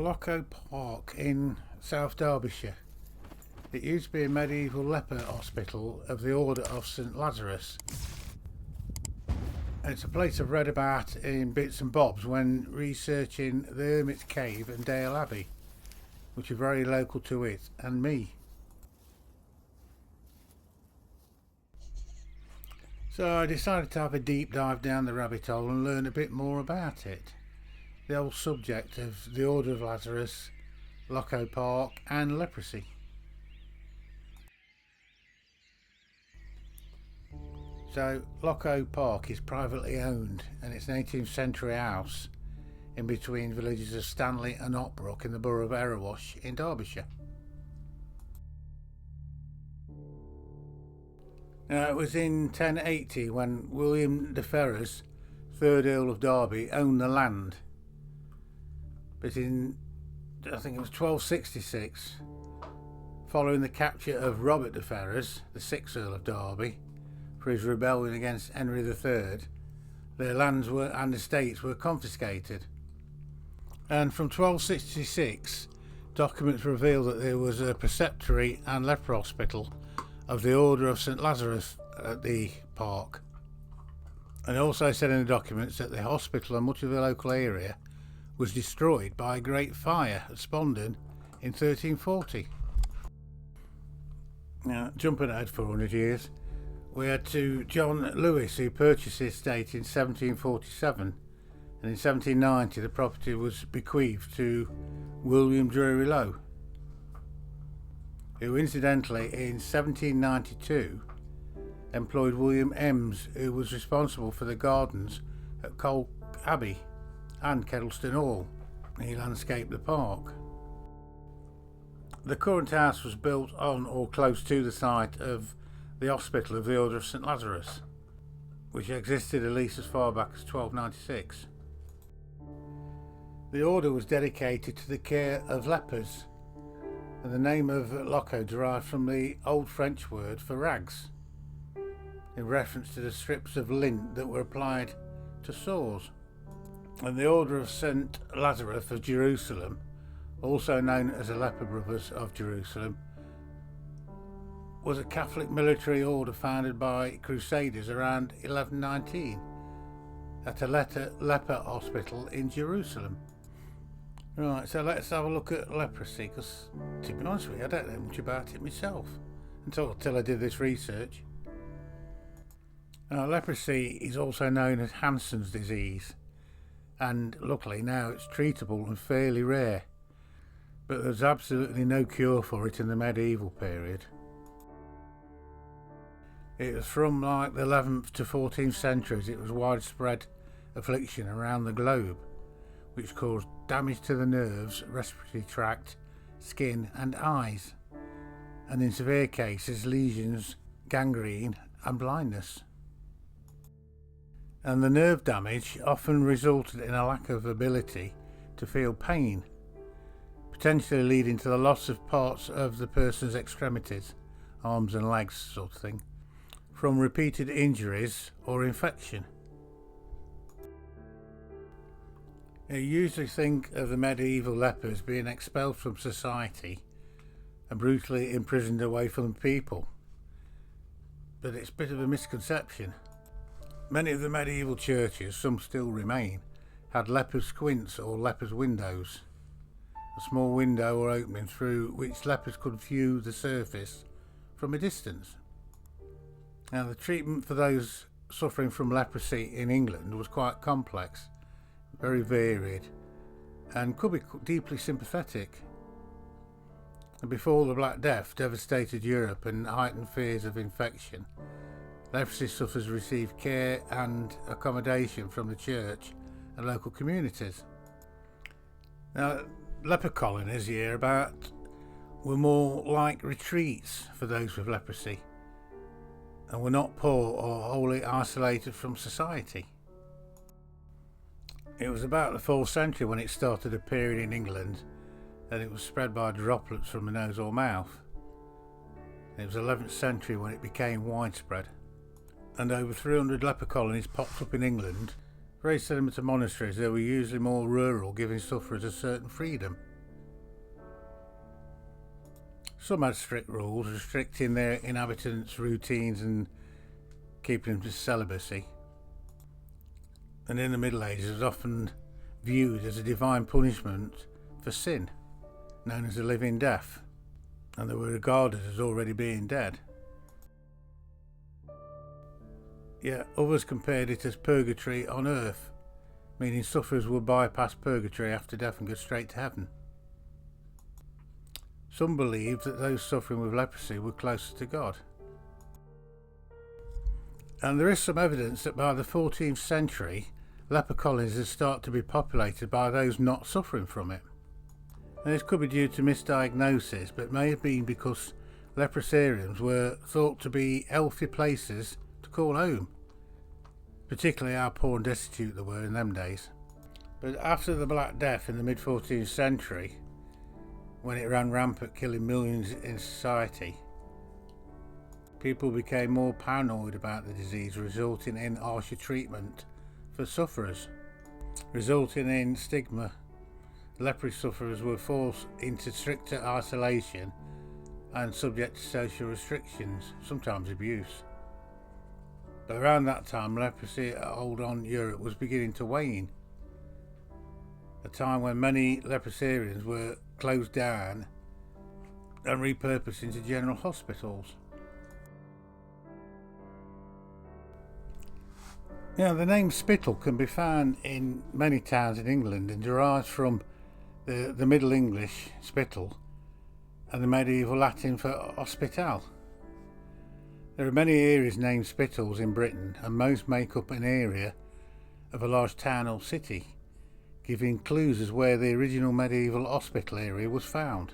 Locko Park in South Derbyshire. It used to be a medieval leper hospital of the Order of St Lazarus. It's a place I've read about in bits and bobs when researching the Hermit's Cave and Dale Abbey, which are very local to it and me. So I decided to have a deep dive down the rabbit hole and learn a bit more about it. The whole subject of the Order of Lazarus, Locko Park and Leprosy. So Locko Park is privately owned and it's an 18th century house in between villages of Stanley and Opbrook in the borough of Erewash in Derbyshire. Now, it was in 1080 when William de Ferrers, 3rd Earl of Derby, owned the land. But in, I think it was 1266, following the capture of Robert de Ferrers, the 6th Earl of Derby, for his rebellion against Henry III, their lands and estates were confiscated. And from 1266, documents reveal that there was a preceptory and leper hospital of the Order of St Lazarus at the park. And it also said in the documents that the hospital and much of the local area was destroyed by a great fire at Spondon in 1340. Now, jumping ahead 400 years, we had to John Lewis, who purchased the estate in 1747, and in 1790 the property was bequeathed to William Drury Lowe, who incidentally in 1792 employed William Ems, who was responsible for the gardens at Cole Abbey and Kedleston Hall. He landscaped the park. The current house was built on or close to the site of the hospital of the Order of St Lazarus, which existed at least as far back as 1296. The order was dedicated to the care of lepers, and the name of Locko derived from the Old French word for rags, in reference to the strips of lint that were applied to sores. And the Order of St Lazarus of Jerusalem, also known as the Leper Brothers of Jerusalem, was a Catholic military order founded by Crusaders around 1119 at a leper hospital in Jerusalem. Right, so let's have a look at leprosy, because to be honest with you, I don't know much about it myself until I did this research. Leprosy is also known as Hansen's disease, and luckily now it's treatable and fairly rare, but there's absolutely no cure for it in the medieval period. It was from like the 11th to 14th centuries. It was widespread affliction around the globe, which caused damage to the nerves, respiratory tract, skin and eyes, and in severe cases lesions, gangrene and blindness. And the nerve damage often resulted in a lack of ability to feel pain, potentially leading to the loss of parts of the person's extremities, arms and legs sort of thing, from repeated injuries or infection. You usually think of the medieval lepers being expelled from society and brutally imprisoned away from the people, but it's a bit of a misconception. Many of the medieval churches, some still remain, had lepers' squints or lepers' windows, a small window or opening through which lepers could view the surface from a distance. Now, the treatment for those suffering from leprosy in England was quite complex, very varied, and could be deeply sympathetic. And before the Black Death devastated Europe and heightened fears of infection, leprosy sufferers received care and accommodation from the church and local communities. Now, leper colonies here about were more like retreats for those with leprosy, and were not poor or wholly isolated from society. It was about the 4th century when it started appearing in England, and it was spread by droplets from the nose or mouth. It was 11th century when it became widespread, and over 300 leper colonies popped up in England. Very similar to monasteries, they were usually more rural, giving sufferers a certain freedom. Some had strict rules restricting their inhabitants' routines and keeping them to celibacy. And in the Middle Ages it was often viewed as a divine punishment for sin, known as a living death, and they were regarded as already being dead. Yet others compared it as purgatory on earth, meaning sufferers would bypass purgatory after death and go straight to heaven. Some believed that those suffering with leprosy were closer to God. And there is some evidence that by the 14th century, leper colonies had started to be populated by those not suffering from it. And this could be due to misdiagnosis, but may have been because leprosariums were thought to be healthy places to call home, particularly how poor and destitute they were in them days. But after the Black Death in the mid-14th century, when it ran rampant, killing millions in society, people became more paranoid about the disease, resulting in harsher treatment for sufferers, resulting in stigma. Leprosy sufferers were forced into stricter isolation and subject to social restrictions, sometimes abuse. But around that time, leprosy hold on Europe was beginning to wane, a time when many leprosariums were closed down and repurposed into general hospitals. Now, the name Spittle can be found in many towns in England and derives from the Middle English spittle and the medieval Latin for hospital. There are many areas named Spittles in Britain, and most make up an area of a large town or city, giving clues as where the original medieval hospital area was found.